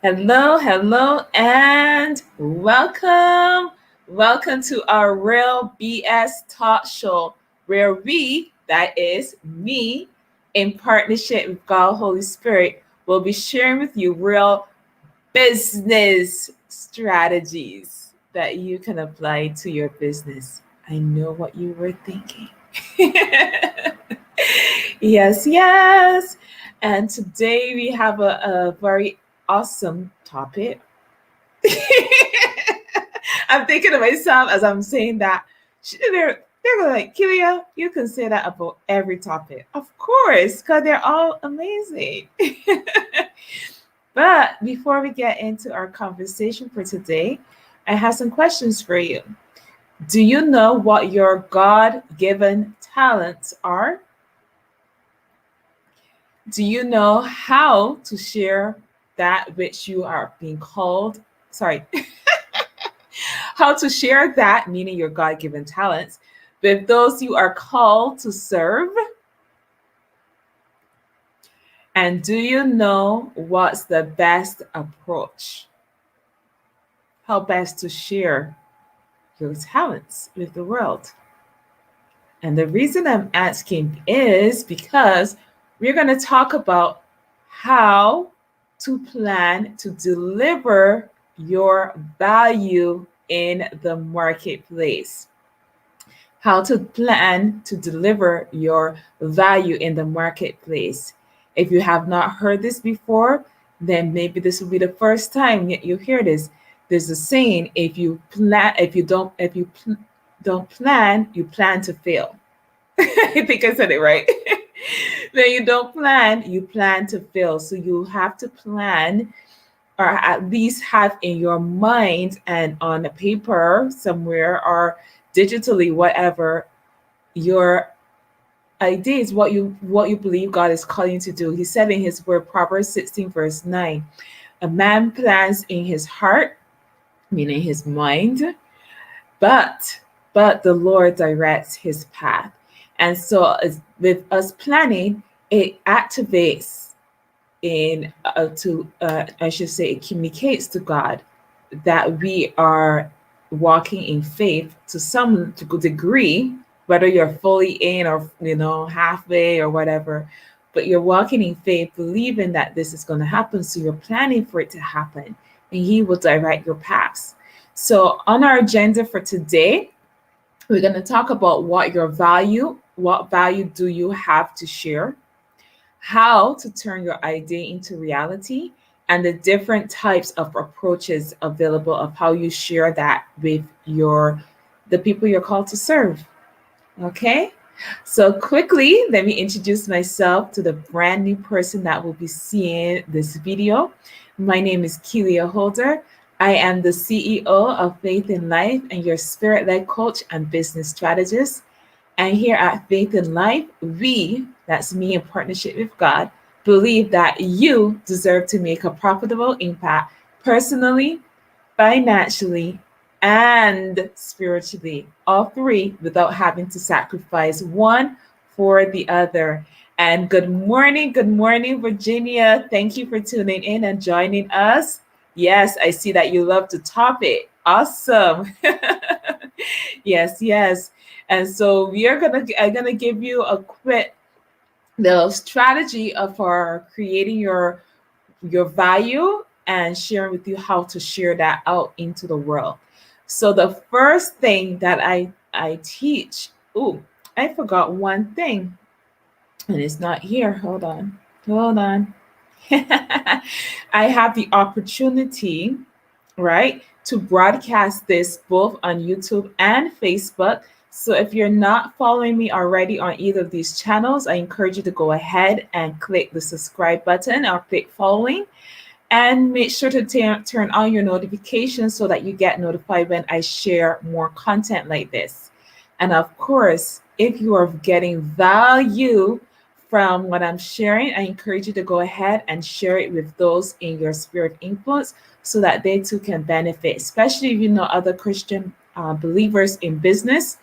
Hello, hello, and welcome. Welcome to our Real B.S talk show, where we, that is me, in partnership with God Holy Spirit, will be sharing with you real business strategies that you can apply to your business. I know what you were thinking. Yes, yes. And today we have a very awesome topic. I'm thinking to myself as I'm saying that they're going like, Kileha, you can say that about every topic. Of course, because they're all amazing. But before we get into our conversation for today, I have some questions for you. Do you know what your God given talents are? Do you know how to share that which you are being called? Sorry, how to share that, meaning your God given talents, with those you are called to serve? And do you know what's the best approach? How best to share your talents with the world? And the reason I'm asking is because we're going to talk about how to plan to deliver your value in the marketplace. How to plan to deliver your value in the marketplace. If you have not heard this before, then maybe this will be the first time you hear this. There's a saying: if you plan, don't plan, you plan to fail. I think I said it right. When you don't plan, you plan to fail. So you have to plan, or at least have in your mind and on a paper somewhere or digitally, whatever, your ideas, what you believe God is calling you to do. He said in his word, Proverbs 16, verse 9, a man plans in his heart, meaning his mind, but the Lord directs his path. And so with us planning, it activates in to I should say, it communicates to God that we are walking in faith to some degree, whether you're fully in or halfway or whatever, but you're walking in faith believing that this is going to happen, so you're planning for it to happen, and he will direct your paths. So on our agenda for today, we're going to talk about what value do you have to share, how to turn your idea into reality, and the different types of approaches available of how you share that with the people you're called to serve. Okay? So quickly, let me introduce myself to the brand new person that will be seeing this video. My name is Kileha Holder. I am the CEO of Faith in Life and your spirit-led coach and business strategist. And here at Faith in Life, that's me in partnership with God, believe that you deserve to make a profitable impact personally, financially, and spiritually, all three, without having to sacrifice one for the other. And good morning, Virginia. Thank you for tuning in and joining us. Yes, I see that you love the topic. Awesome. Yes, yes. And so I'm gonna give you a quick the strategy of our creating your value and sharing with you how to share that out into the world. So the first thing that I teach, I forgot one thing, and it's not here. Hold on. Hold on. I have the opportunity, right, to broadcast this both on YouTube and Facebook. So if you're not following me already on either of these channels, I encourage you to go ahead and click the subscribe button or click following, and make sure to turn on your notifications so that you get notified when I share more content like this. And of course, if you are getting value from what I'm sharing, I encourage you to go ahead and share it with those in your sphere of influence so that they too can benefit, especially if you know other Christian believers in business.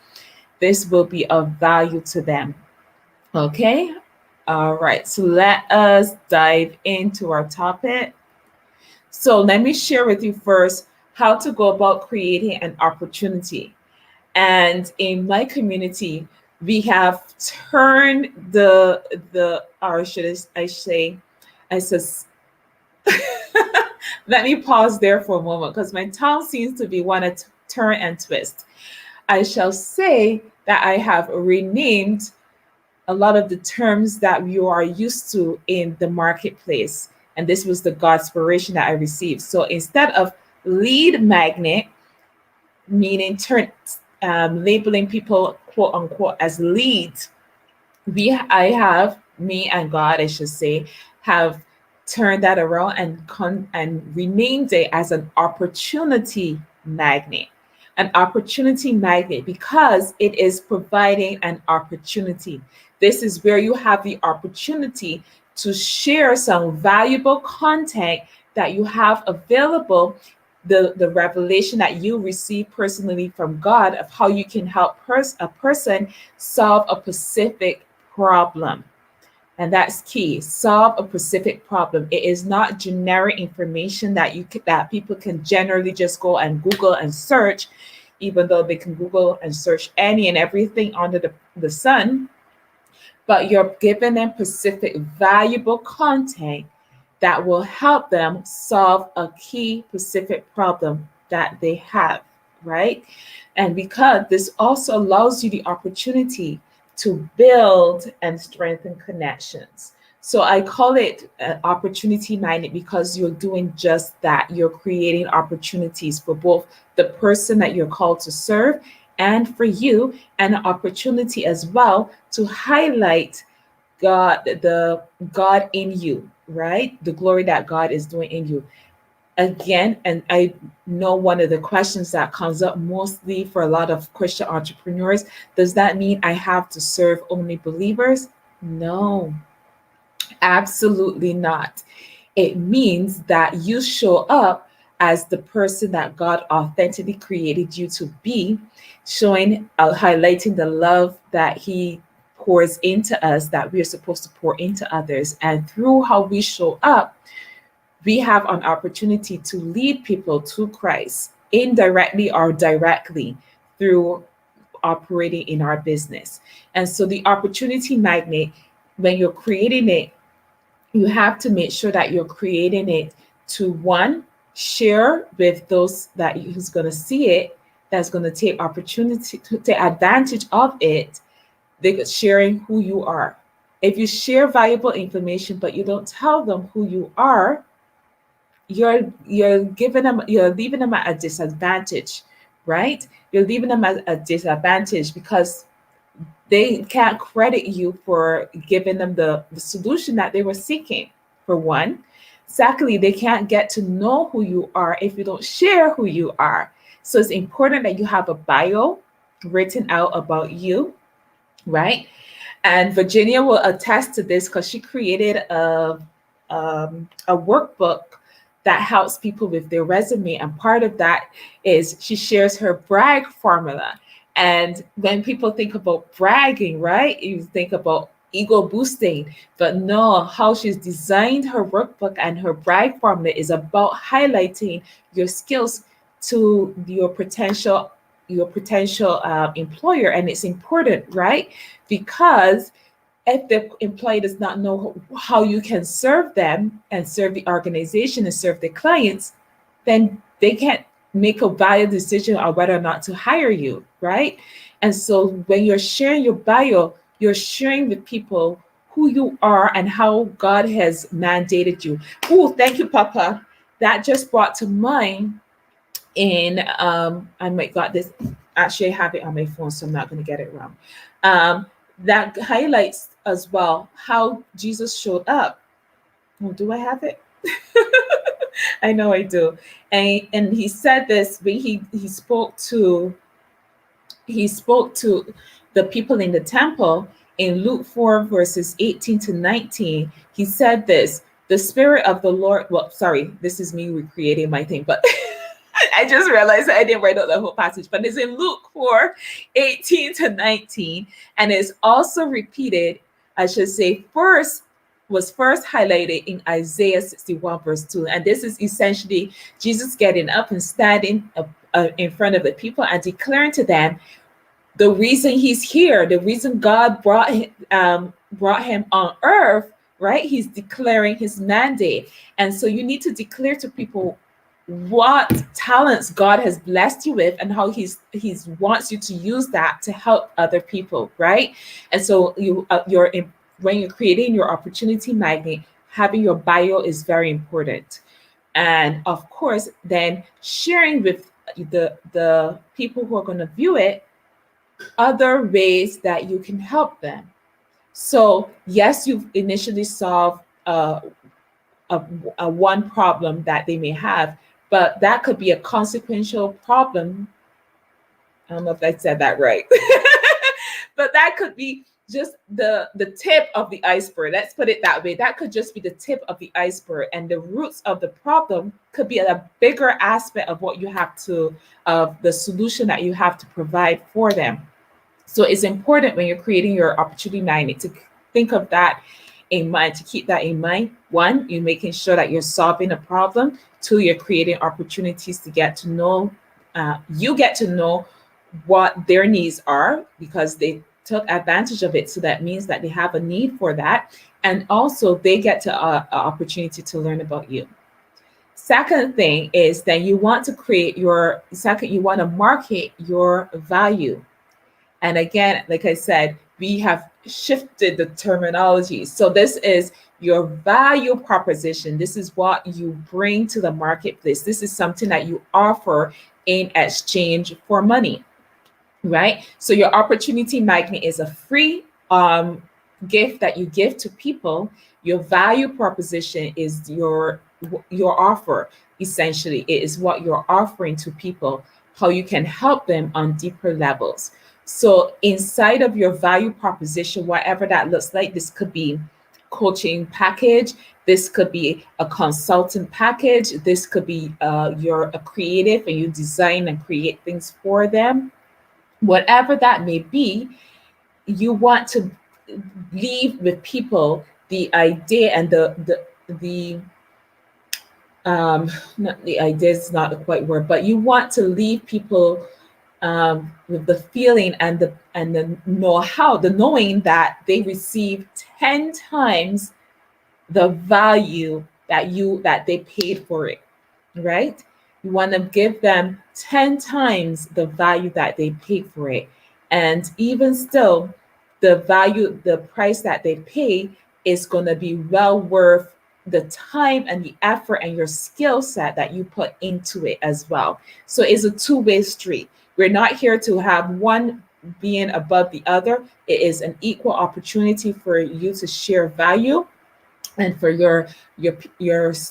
This will be of value to them. Okay? All right, so let us dive into our topic. So let me share with you first how to go about creating an opportunity. And in my community, we have turned the or should I say, I says, let me pause there for a moment because my tongue seems to be want to turn and twist. I shall say that I have renamed a lot of the terms that you are used to in the marketplace. And this was the God inspiration that I received. So instead of lead magnet, meaning labeling people quote unquote as leads, I have me and God, I should say, have turned that around and renamed it as an opportunity magnet. An opportunity magnet because it is providing an opportunity. This is where you have the opportunity to share some valuable content that you have available, the revelation that you receive personally from God of how you can help a person solve a specific problem. And that's key. Solve a specific problem. It is not generic information that people can generally just go and Google and search, even though they can Google and search any and everything under the sun. But you're giving them specific valuable content that will help them solve a key specific problem that they have, right? And because this also allows you the opportunity to build and strengthen connections. So I call it an opportunity magnet because you're doing just that. You're creating opportunities for both the person that you're called to serve and for you, and an opportunity as well to highlight the God in you, right? The glory that God is doing in you. Again, and I know one of the questions that comes up mostly for a lot of Christian entrepreneurs, does that mean I have to serve only believers? No, absolutely not. It means that you show up as the person that God authentically created you to be, showing, highlighting the love that He pours into us, that we are supposed to pour into others. And through how we show up, we have an opportunity to lead people to Christ indirectly or directly through operating in our business. And so the opportunity magnet, when you're creating it, you have to make sure that you're creating it to one, share with those that who's going to see it, that's going to take opportunity to take advantage of it. They're sharing who you are. If you share valuable information but you don't tell them who you are, you're leaving them at a disadvantage, right? You're leaving them at a disadvantage because they can't credit you for giving them the solution that they were seeking, for one. Secondly, they can't get to know who you are if you don't share who you are. So it's important that you have a bio written out about you, right? And Virginia will attest to this because she created a workbook that helps people with their resume. And part of that is she shares her brag formula. And when people think about bragging, right, you think about ego boosting. But no, how she's designed her workbook and her brag formula is about highlighting your skills to your potential employer. And it's important, right? Because if the employee does not know how you can serve them and serve the organization and serve the clients, then they can't make a valid decision on whether or not to hire you, right? And so when you're sharing your bio, you're sharing with people who you are and how God has mandated you. Oh, thank you, Papa. That just brought to mind I might got this, actually I have it on my phone, so I'm not going to get it wrong. That highlights as well how Jesus showed up. Oh, do I have it? I know I do. And he said this when he spoke to the people in the temple in Luke 4 verses 18 to 19. He said this, the Spirit of the Lord, well, sorry, this is me recreating my thing, but I just realized that I didn't write out the whole passage, but it's in Luke 4, 18 to 19, and it's also repeated I should say, first was first highlighted in Isaiah 61 verse 2. And this is essentially Jesus getting up and standing in front of the people and declaring to them the reason he's here, the reason God brought him on earth, right? He's declaring his mandate. And so you need to declare to people what talents God has blessed you with and how he's wants you to use that to help other people, right? And so when you're creating your opportunity magnet, having your bio is very important. And of course, then sharing with the people who are going to view it other ways that you can help them. So yes, you've initially solved a, a one problem that they may have, but that could be a consequential problem. I don't know if I said that right, but that could be just the tip of the iceberg. Let's put it that way. That could just be the tip of the iceberg, and the roots of the problem could be a bigger aspect of what you have to of the solution that you have to provide for them. So it's important when you're creating your opportunity magnet to think of that in mind, to keep that in mind. One, you're making sure that you're solving a problem. Two, you're creating opportunities to get to know, you get to know what their needs are because they took advantage of it. So that means that they have a need for that. And also they get to an opportunity to learn about you. Second thing is that you want to you want to market your value. And again, like I said, we have shifted the terminology. So this is your value proposition. This is what you bring to the marketplace. This is something that you offer in exchange for money, right? So your opportunity magnet is a free gift that you give to people. Your value proposition is your offer. Essentially, it is what you're offering to people, how you can help them on deeper levels. So inside of your value proposition, whatever that looks like, this could be coaching package, this could be a consultant package, this could be you're a creative and you design and create things for them. Whatever that may be, you want to leave with people the idea and the not the idea is not the quite word, but you want to leave people with the feeling and the know-how, the knowing that they receive 10 times the value that they paid for it, right? You want to give them 10 times the value that they paid for it. And even still, the price that they pay is going to be well worth the time and the effort and your skill set that you put into it as well. So it's a two-way street. We're not here to have one being above the other. It is an equal opportunity for you to share value and for your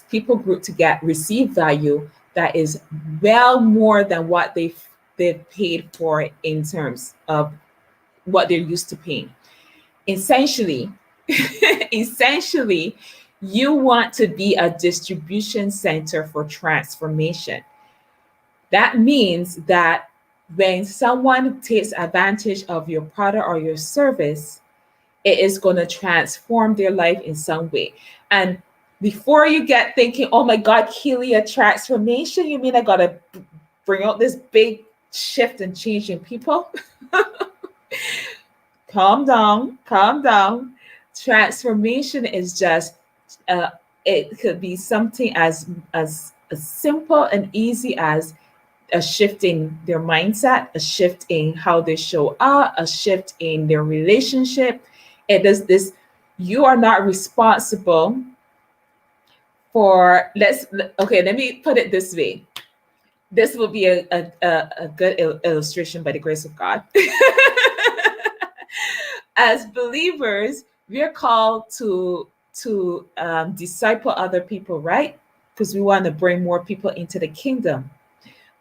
people group to receive value that is well more than what they've paid for in terms of what they're used to paying. Essentially, essentially, you want to be a distribution center for transformation. That means that when someone takes advantage of your product or your service, it is going to transform their life in some way. And before you get thinking, oh my God, Kileha, transformation, you mean I got to bring out this big shift and change in people? Calm down, calm down. Transformation is just, it could be something as simple and easy as a shift in their mindset, a shift in how they show up, a shift in their relationship. It is this, you are not responsible for, let me put it this way. This will be a good illustration by the grace of God. As believers, we're called to disciple other people, right? Because we want to bring more people into the kingdom.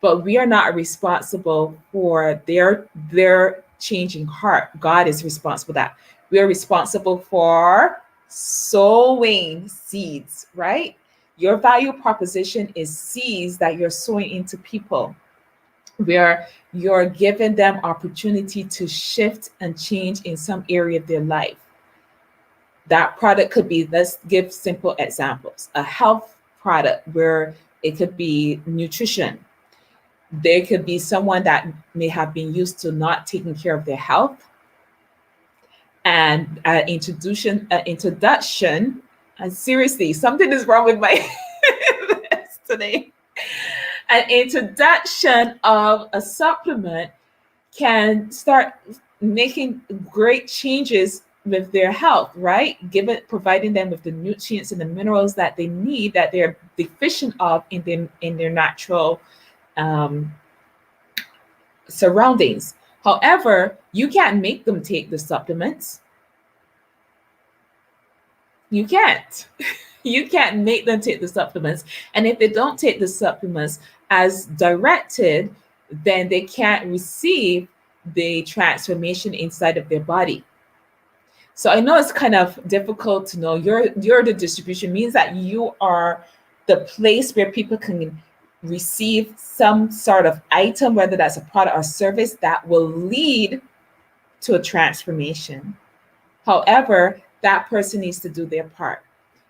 But we are not responsible for their changing heart. God is responsible for that. We are responsible for sowing seeds, right? Your value proposition is seeds that you're sowing into people, where you're giving them opportunity to shift and change in some area of their life. That product could be, let's give simple examples, a health product where it could be nutrition. There could be someone that may have been used to not taking care of their health, and introduction, and seriously, something is wrong with my today. An introduction of a supplement can start making great changes with their health, right? Providing them with the nutrients and the minerals that they need, that they're deficient of in their natural um, surroundings. However, you can't make them take the supplements. You can't. You can't make them take the supplements. And if they don't take the supplements as directed, then they can't receive the transformation inside of their body. So I know it's kind of difficult to know. You're the distribution, means that you are the place where people can receive some sort of item, whether that's a product or service that will lead to a transformation. However, that person needs to do their part,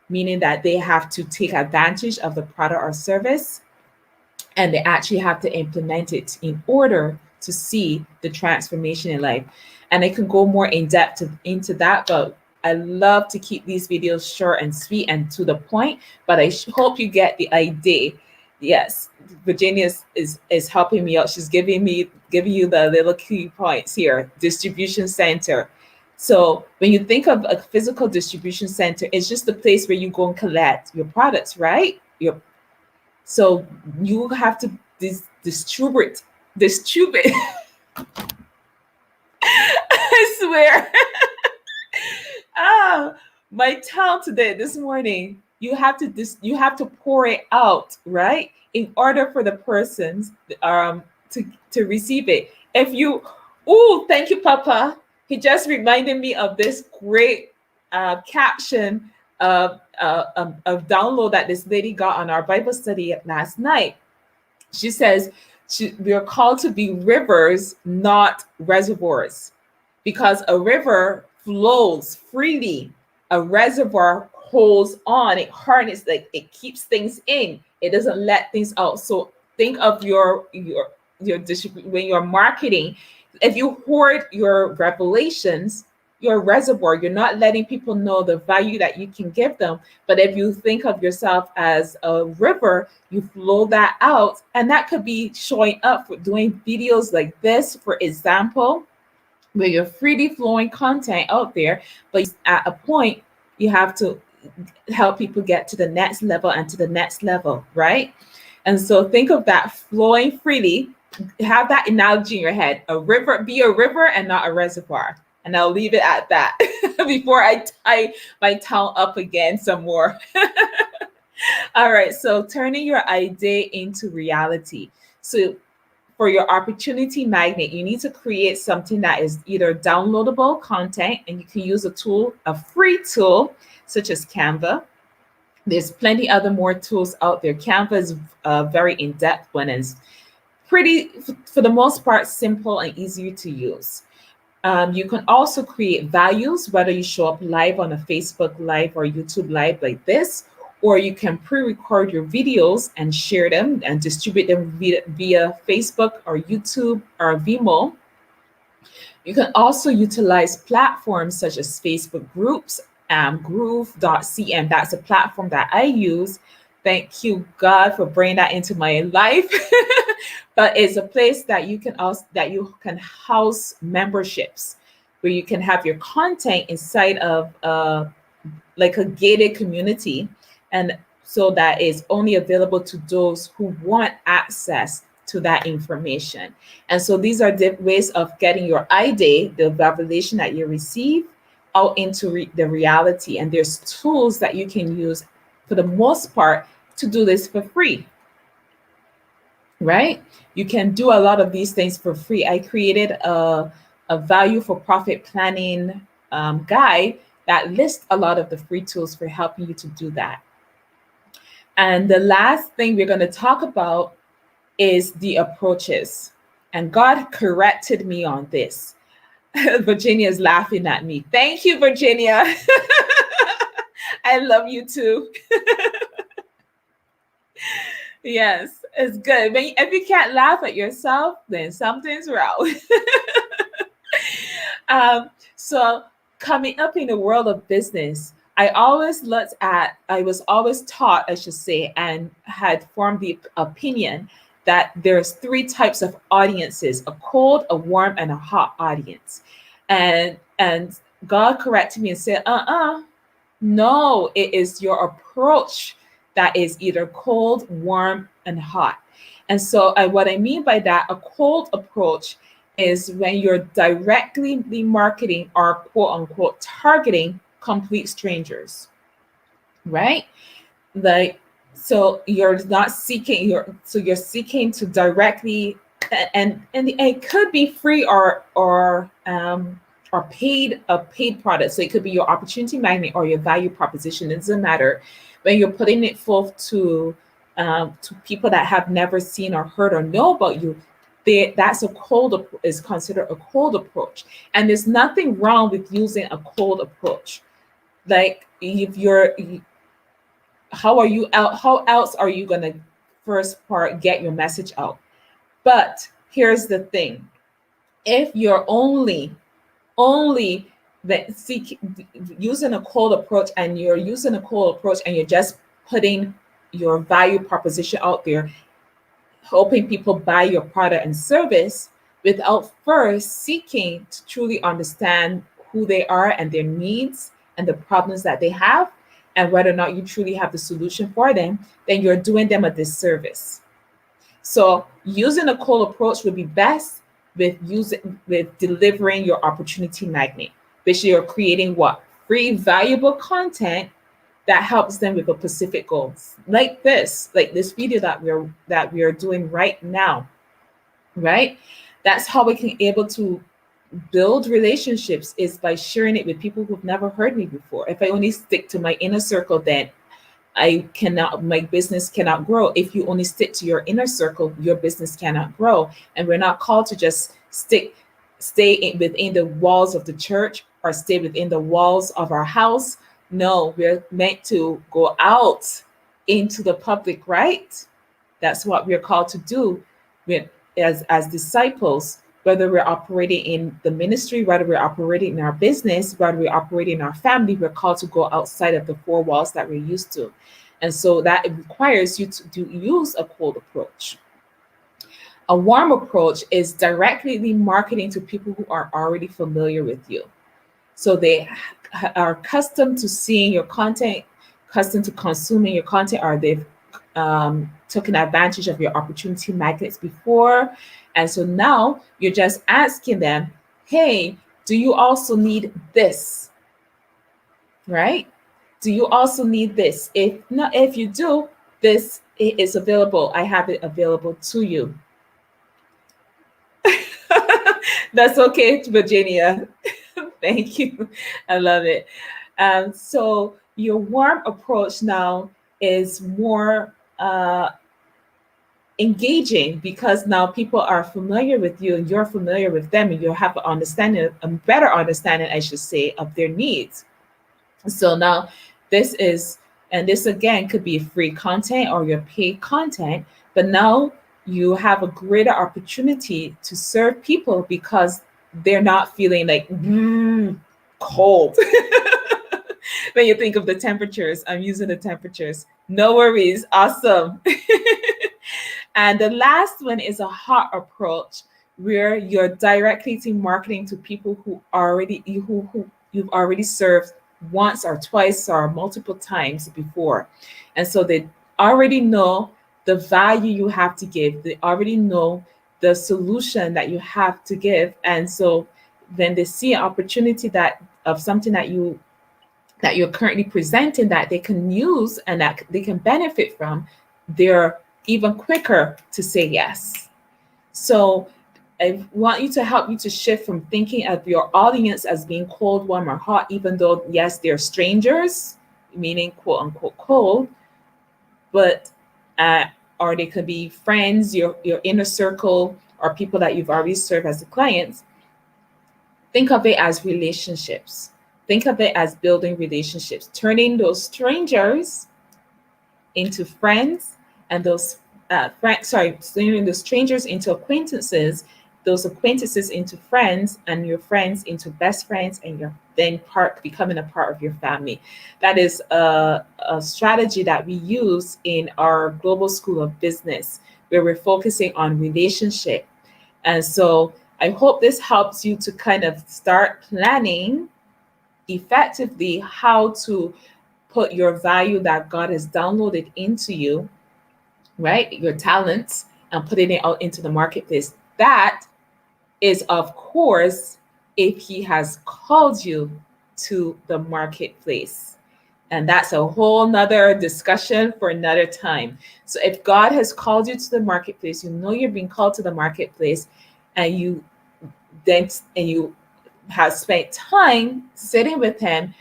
meaning that they have to take advantage of the product or service, and they actually have to implement it in order to see the transformation in life. And I can go more in depth into that, but I love to keep these videos short and sweet and to the point, but I hope you get the idea. Yes, Virginia is helping me out. She's giving you the little key points here. Distribution center. So when you think of a physical distribution center, it's just the place where you go and collect your products, right? So you have to distribute. I swear. Ah, my tongue today, this morning. You have to pour it out, right? In order for the persons to receive it. If you, oh, thank you, Papa. He just reminded me of this great caption of download that this lady got on our Bible study last night. She says, we are called to be rivers, not reservoirs, because a river flows freely. A reservoir holds on, it harnesses, like it keeps things in. It doesn't let things out. So think of your when you're marketing. If you hoard your revelations, your reservoir, you're not letting people know the value that you can give them. But if you think of yourself as a river, you flow that out, and that could be showing up for doing videos like this, for example, where you're freely flowing content out there, but at a point you have to help people get to the next level and to the next level, right? And so think of that flowing freely. Have that analogy in your head. A river, be a river and not a reservoir. And I'll leave it at that before I tie my tongue up again some more. All right, so turning your idea into reality. So for your opportunity magnet, you need to create something that is either downloadable content, and you can use a free tool such as Canva. There's plenty other more tools out there. Canva is very in-depth one, and is pretty, for the most part, simple and easy to use. You can also create values, whether you show up live on a Facebook Live or YouTube Live like this, or you can pre-record your videos and share them and distribute them via Facebook or YouTube or Vimeo. You can also utilize platforms such as Facebook groups, Groove.cm. That's a platform that I use. Thank you, God, for bringing that into my life. But it's a place that you can house memberships, where you can have your content inside of like a gated community, and so that is only available to those who want access to that information. And so these are ways of getting your idea, the revelation that you receive, out into the reality. And there's tools that you can use for the most part to do this for free, right? You can do a lot of these things for free. I created a value for profit planning guide that lists a lot of the free tools for helping you to do that. And the last thing we're going to talk about is the approaches. And God corrected me on this. Virginia is laughing at me. Thank you, Virginia. I love you too. Yes, it's good. If you can't laugh at yourself, then something's wrong. So coming up in the world of business, I was always taught, I should say, and had formed the opinion that there's three types of audiences: a cold, a warm, and a hot audience. And God corrected me and said, no, it is your approach that is either cold, warm, and hot. And so, what I mean by that, a cold approach is when you're directly marketing or quote unquote targeting complete strangers, right? Like, so you're not seeking, you're seeking to directly, and it could be free or paid, a paid product. So it could be your opportunity magnet or your value proposition. It doesn't matter. When you're putting it forth to people that have never seen or heard or know about you, that's is considered a cold approach. And there's nothing wrong with using a cold approach. Like, if you're, how are you out? How else are you gonna first part get your message out? But here's the thing: if you're only that seek using a cold approach, and you're using a cold approach, and you're just putting your value proposition out there, hoping people buy your product and service without first seeking to truly understand who they are and their needs and the problems that they have, and whether or not you truly have the solution for them, then you're doing them a disservice. So using a cold approach would be best with delivering your opportunity magnet. Basically, you're creating what? Free, valuable content that helps them with a specific goal. Like this video that we are doing right now, right? That's how we can able to build relationships, is by sharing it with people who've never heard me before. If I only stick to my inner circle, then my business cannot grow. If you only stick to your inner circle, your business cannot grow. And we're not called to just stay within the walls of the church or stay within the walls of our house. No, we're meant to go out into the public, right? That's what we're called to do with, as disciples, whether we're operating in the ministry, whether we're operating in our business, whether we're operating in our family, we're called to go outside of the four walls that we're used to. And so that it requires you to use a cold approach. A warm approach is directly marketing to people who are already familiar with you. So they are accustomed to seeing your content, accustomed to consuming your content, or they've taken advantage of your opportunity magnets before. And so now you're just asking them, hey, do you also need this? Right? Do you also need this? If not, if you do, this is available. I have it available to you. That's okay, Virginia. Thank you. I love it. So your warm approach now is more engaging, because now people are familiar with you and you're familiar with them, and you have a better understanding, I should say, of their needs. So now this again could be free content or your paid content, but now you have a greater opportunity to serve people because they're not feeling like cold. When you think of the temperatures, I'm using the temperatures. No worries. Awesome. And the last one is a hot approach, where you're directly marketing to people who you've already served once or twice or multiple times before. And so they already know the value you have to give. They already know the solution that you have to give. And so then they see an opportunity of something that you're currently presenting that they can use and that they can benefit from, they're even quicker to say yes. So I want you to help you to shift from thinking of your audience as being cold, warm, or hot, even though, yes, they're strangers, meaning quote unquote cold, but or they could be friends, your inner circle, or people that you've already served as the clients. Think of it as relationships. Think of it as building relationships, turning those strangers into friends, and those turning the strangers into acquaintances, those acquaintances into friends, and your friends into best friends, and you're then becoming a part of your family. That is a strategy that we use in our Global School of Business, where we're focusing on relationship. And so I hope this helps you to kind of start planning effectively how to put your value that God has downloaded into you, right? Your talents, and putting it out into the marketplace. That is, of course, if He has called you to the marketplace. And that's a whole nother discussion for another time. So if God has called you to the marketplace, you know you're being called to the marketplace, and you have spent time sitting with Him,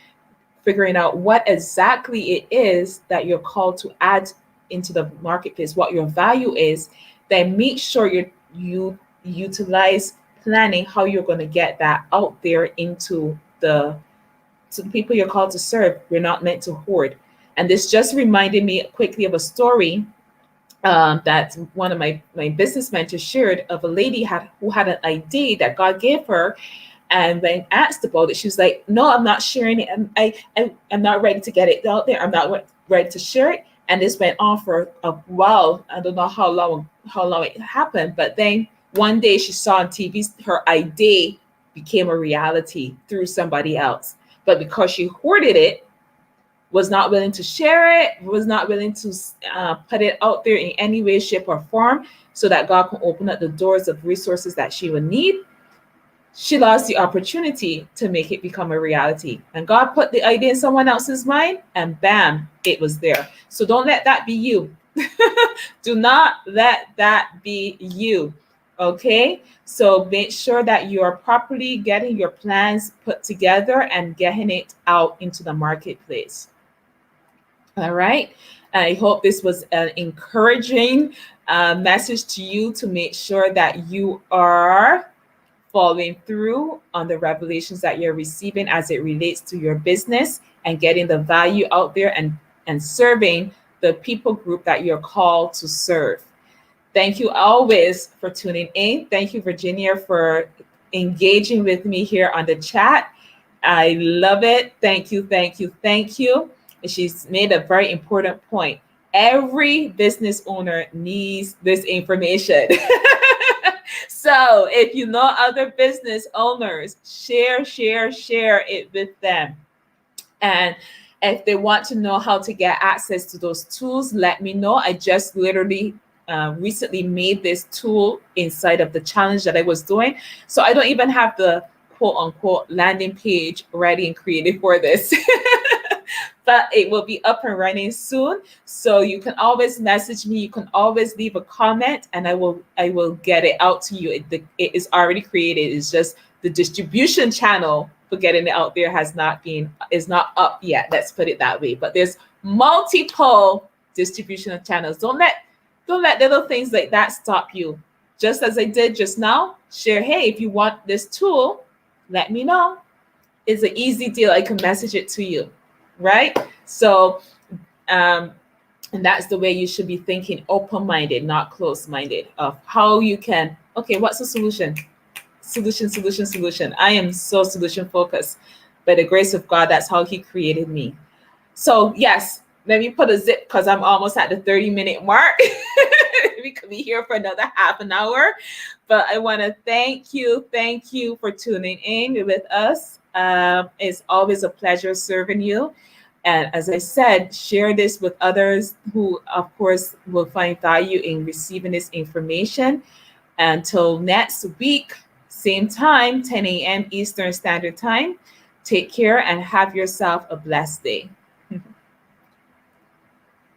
figuring out what exactly it is that you're called to add into the marketplace, what your value is, then make sure you utilize planning how you're going to get that out there into the to the people you're called to serve. We're not meant to hoard. And this just reminded me quickly of a story that one of my business mentors shared, of a lady who had an idea that God gave her. And when asked about it, she was like, "No, I'm not sharing it. I'm not ready to get it out there. I'm not ready to share it." And this went on for a while. I don't know how long it happened, but then one day she saw on TV her idea became a reality through somebody else. But because she hoarded it, was not willing to share it, was not willing to put it out there in any way, shape, or form, so that God can open up the doors of resources that she would need, she lost the opportunity to make it become a reality. And God put the idea in someone else's mind, and bam, it was there. So don't let that be you. Do not let that be you. Okay? So make sure that you are properly getting your plans put together and getting it out into the marketplace. All right. I hope this was an encouraging message to you, to make sure that you are following through on the revelations that you're receiving as it relates to your business, and getting the value out there, and serving the people group that you're called to serve. Thank you always for tuning in. Thank you, Virginia, for engaging with me here on the chat. I love it. Thank you, thank you, thank you. And she's made a very important point. Every business owner needs this information. So if you know other business owners, share it with them. And if they want to know how to get access to those tools, let me know. I just literally recently made this tool inside of the challenge that I was doing. So I don't even have the quote unquote landing page ready and created for this. But it will be up and running soon. So you can always message me. You can always leave a comment, and I will get it out to you. It is already created. It's just the distribution channel for getting it out there is not up yet. Let's put it that way. But there's multiple distribution channels. Don't let little things like that stop you. Just as I did just now, share, hey, if you want this tool, let me know. It's an easy deal. I can message it to you. Right? So, and that's the way you should be thinking, open-minded, not closed-minded, of how you can, okay, what's the solution? Solution. I am so solution focused. By the grace of God, that's how He created me. So yes, let me put a zip, because I'm almost at the 30-minute mark. We could be here for another half an hour. But I want to thank you for tuning in with us. It's always a pleasure serving you. And as I said, share this with others who, of course, will find value in receiving this information. Until next week, same time, 10 a.m. Eastern Standard Time. Take care and have yourself a blessed day.